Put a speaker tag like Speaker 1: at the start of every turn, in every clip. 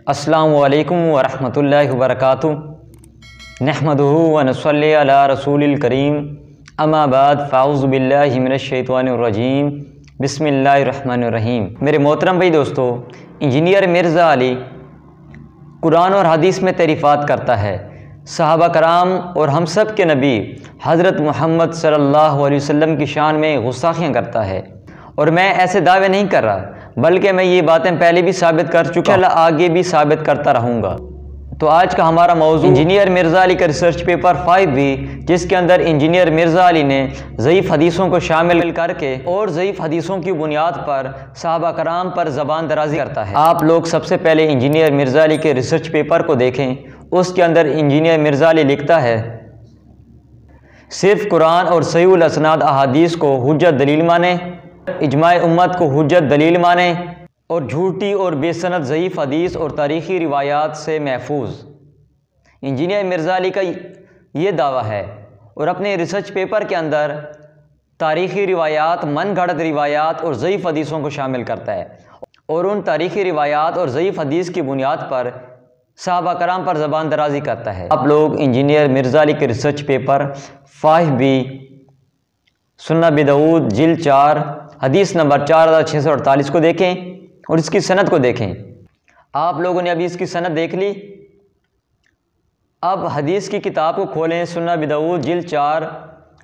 Speaker 1: अस्सलामु अलैकुम वरहमतुल्लाहि वबरकातुहू नहमदुहु व नसल्ली अला रसूलिल करीम अम्मा बाद फ़ाऊज़ु बिल्लाहि मिनश शैतानिर रजीम बिस्मिल्लाहिर रहमानिर रहीम। मेरे मोहतरम भाई दोस्तों, इंजीनियर मिर्ज़ा अली कुरान और हदीस में तारीफ़ात करता है, सहाबा कराम और हम सब के नबी हज़रत मोहम्मद सल्लल्लाहु अलैहि वसल्लम की शान में गुस्ताखियाँ करता है। और मैं ऐसे दावे नहीं कर रहा, बल्कि मैं ये बातें पहले भी साबित कर चुका हूँ, आगे भी साबित करता रहूँगा। तो आज का हमारा मौजू इंजीनियर मिर्ज़ा अली का रिसर्च पेपर 5B, जिसके अंदर इंजीनियर मिर्ज़ा अली ने ज़ईफ़ हदीसों को शामिल करके और ज़ईफ़ हदीसों की बुनियाद पर सहाबा कराम पर ज़बान दराज़ी करता है। आप लोग सबसे पहले इंजीनियर मिर्ज़ा अली के रिसर्च पेपर को देखें। उसके अंदर इंजीनियर मिर्ज़ा अली लिखता है, सिर्फ कुरान और सहीहुल असनाद अहादीस को हुज्जत दलील माने, इजमाए उम्मत को हुज्जत दलील माने और झूठी और बेसनद ज़ईफ़ हदीस और तारीख़ी रिवायात से महफूज। इंजीनियर मिर्ज़ा अली का ये दावा है और अपने रिसर्च पेपर के अंदर तारीख़ी रिवायात, मन गढ़ंत रिवायात और ज़ईफ़ हदीसों को शामिल करता है और उन तारीख़ी रिवायात और ज़ईफ़ हदीस की बुनियाद पर सहाबा कराम पर ज़बान दराज़ी करता है। आप लोग इंजीनियर मिर्ज़ा अली के रिसर्च पेपर 5B सुन्नत अबी दाऊद जिल्द 4 हदीस नंबर 4648 को देखें और इसकी सनद को देखें। आप लोगों ने अभी इसकी सनद देख ली। अब हदीस की किताब को खोलें, सुन्नत अबी दाऊद जिल्द 4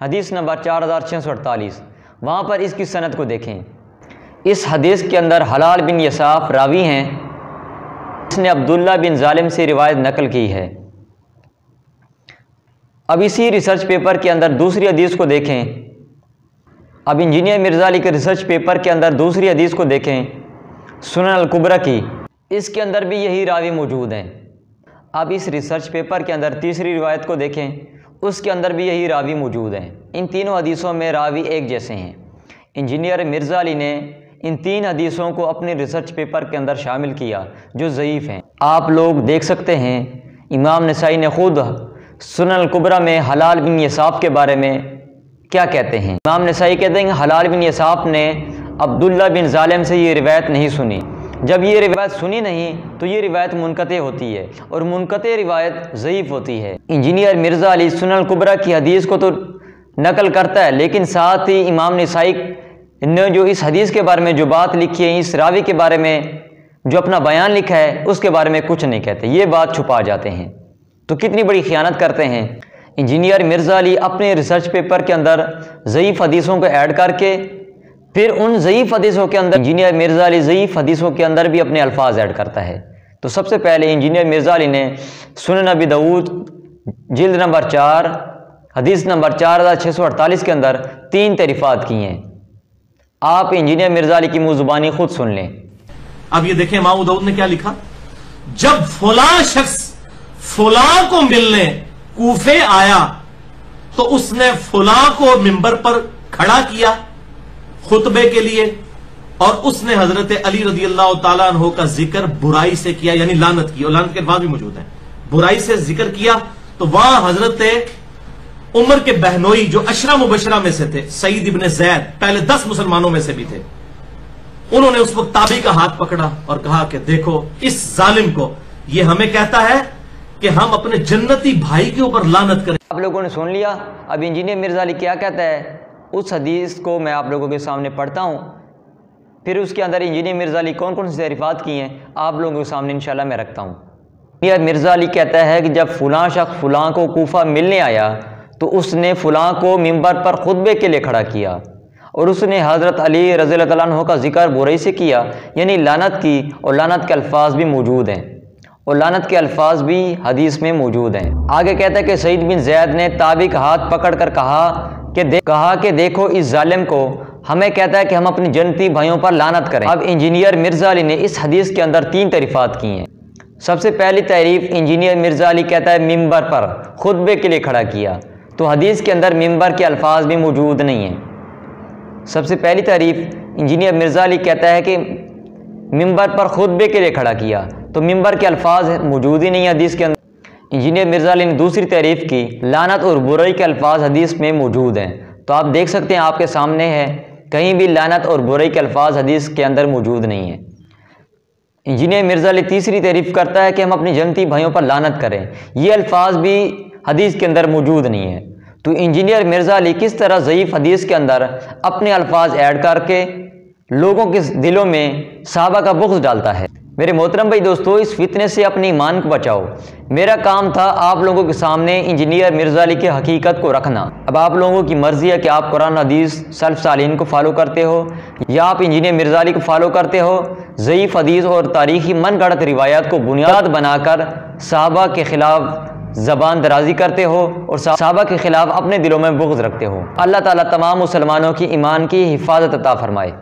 Speaker 1: हदीस नंबर 4648, वहाँ पर इसकी सनद को देखें। इस हदीस के अंदर हलाल बिन यसाफ रावी हैं, इसने अब्दुल्ला बिन जालिम से रिवायत नकल की है। अब इसी रिसर्च पेपर के अंदर दूसरी हदीस को देखें। अब इंजीनियर मिर्ज़ा अली के रिसर्च पेपर के अंदर दूसरी हदीस को देखें, सुनन अल कुबरा की। इसके अंदर भी यही रावी मौजूद हैं। अब इस रिसर्च पेपर के अंदर तीसरी रिवायत को देखें, उसके अंदर भी यही रावी मौजूद हैं। इन तीनों हदीसों में रावी एक जैसे हैं। इंजीनियर मिर्ज़ा अली ने इन तीन हदीसों को अपने रिसर्च पेपर के अंदर शामिल किया जो ज़ईफ़ हैं। आप लोग देख सकते हैं, इमाम नसाई ने खुद सुनन अल कुबरा में हलाल बिन यसाफ के बारे में क्या कहते हैं। इमाम नसाई कहते हैं हलाल बिन यसाफ ने अब्दुल्ला बिन जालिम से ये रिवायत नहीं सुनी। जब ये रिवायत सुनी नहीं तो ये रिवायत मुनक़ते होती है और मुनक़ते रिवायत ज़ईफ़ होती है। इंजीनियर मिर्ज़ा अली सुनन अल कुबरा की हदीस को तो नकल करता है, लेकिन साथ ही इमाम नसाई ने जो इस हदीस के बारे में जो बात लिखी है, इस रावी के बारे में जो अपना बयान लिखा है, उसके बारे में कुछ नहीं कहते, ये बात छुपा जाते हैं। तो कितनी बड़ी ख़यानत करते हैं। इंजीनियर मिर्ज़ा अली अपने रिसर्च पेपर के अंदर ज़ईफ़ हदीसों को ऐड करके फिर उन ज़ईफ़ हदीसों के अंदर इंजीनियर मिर्ज़ा अली ज़ईफ़ हदीसों के अंदर भी अपने अल्फाज ऐड करता है। तो सबसे पहले इंजीनियर मिर्ज़ा अली ने सुनन अबी दाऊद जिल्द नंबर 4 हदीस नंबर 4648 के अंदर 3 तारीफ़ात की हैं। आप इंजीनियर मिर्ज़ा अली की मुँह ज़ुबानी खुद सुन लें।
Speaker 2: अब ये देखें इमाम दाऊद ने क्या लिखा, जब फलां शख्स फलां को मिलने कूफे आया तो उसने फलां को मिंबर पर खड़ा किया खुतबे के लिए और उसने हजरत अली रज़ी अल्लाह तआला अन्हु का जिक्र बुराई से किया, यानी लानत की, और लानत के बाद भी मौजूद है, बुराई से जिक्र किया। तो वहां हजरत उमर के बहनोई जो अशरा मुबशरा में से थे, सईद इब्ने ज़ैद, पहले 10 मुसलमानों में से भी थे, उन्होंने उस वक्त ताबी का हाथ पकड़ा और कहा कि देखो इस जालिम को, ये हमें कहता है कि हम अपने जन्नती भाई के ऊपर लानत करें।
Speaker 1: आप लोगों ने सुन लिया। अब इंजीनियर मिर्ज़ा अली क्या कहता है, उस हदीस को मैं आप लोगों के सामने पढ़ता हूँ, फिर उसके अंदर इंजीनियर मिर्ज़ा अली कौन कौन सी तारीफ़ात की हैं आप लोगों के सामने इंशाल्लाह मैं रखता हूँ। इंजीनियर मिर्ज़ा अली कहता है कि जब फ़लाँ शख्स फ़लाँ को कूफा मिलने आया तो उसने फ़लाँ को मिंबर पर खुतबे के लिए खड़ा किया और उसने हज़रत अली रज़ी अल्लाह तआला अन्हु का जिक्र बुराई से किया, यानी लानत की, और लानत के अल्फाज भी मौजूद हैं और लानत के अल्फाज भी हदीस में मौजूद हैं। आगे कहता है कि सईद बिन ज़ैद ने ताबी का हाथ पकड़ कर कहा कि देखो इस जालिम को, हमें कहता है कि हम अपने जन्नती भाइयों पर लानत करें। अब इंजीनियर मिर्ज़ा अली ने इस हदीस के अंदर 3 तारीफ़ात की हैं। सबसे पहली तारीफ़ इंजीनियर मिर्ज़ा अली कहता है मिंबर पर खुतबे के लिए खड़ा किया, तो हदीस के अंदर मिंबर के अल्फाज भी मौजूद नहीं हैं। सबसे पहली तारीफ़ इंजीनियर मिर्ज़ा अली कहता है कि मिंबर पर खुतबे के लिए खड़ा किया, तो मिंबर के अल्फाज मौजूद ही नहीं है हदीस के अंदर। इंजीनियर मिर्ज़ा अली ने दूसरी तारीफ़ की, लानत और बुराई के अल्फाज हदीस में मौजूद हैं। तो आप देख सकते हैं, आपके सामने है, कहीं भी लानत और बुराई के अल्फाज हदीस के अंदर मौजूद नहीं है। इंजीनियर मिर्ज़ा अली तीसरी तारीफ़ करता है कि हम अपने जनती भाइयों पर लानत करें। ये अल्फाज भी हदीस के अंदर मौजूद नहीं है। तो इंजीनियर मिर्ज़ा अली किस तरह ज़ईफ़ हदीस के अंदर अपने अल्फाज ऐड करके लोगों के दिलों में सहाबा का बुग़्ज़ डालता है। मेरे मोहतरम भाई दोस्तों, इस फितने से अपने ईमान को बचाओ। मेरा काम था आप लोगों के सामने इंजीनियर मिर्ज़ा अली की हकीकत को रखना। अब आप लोगों की मर्ज़ी है कि आप कुरान हदीस सल्फ़ सालीन को फॉलो करते हो या आप इंजीनियर मिर्ज़ा अली को फॉलो करते हो। ज़ईफ़ हदीस और तारीख़ी मनगढ़ंत रिवायात को बुनियाद बनाकर सहाबा के ख़िलाफ़ ज़बान दराजी करते हो और सहाबा के ख़िलाफ़ अपने दिलों में बुग़्ज़ रखते हो। अल्लाह ताला तमाम मुसलमानों की ईमान की हिफाजत अता फ़रमाए।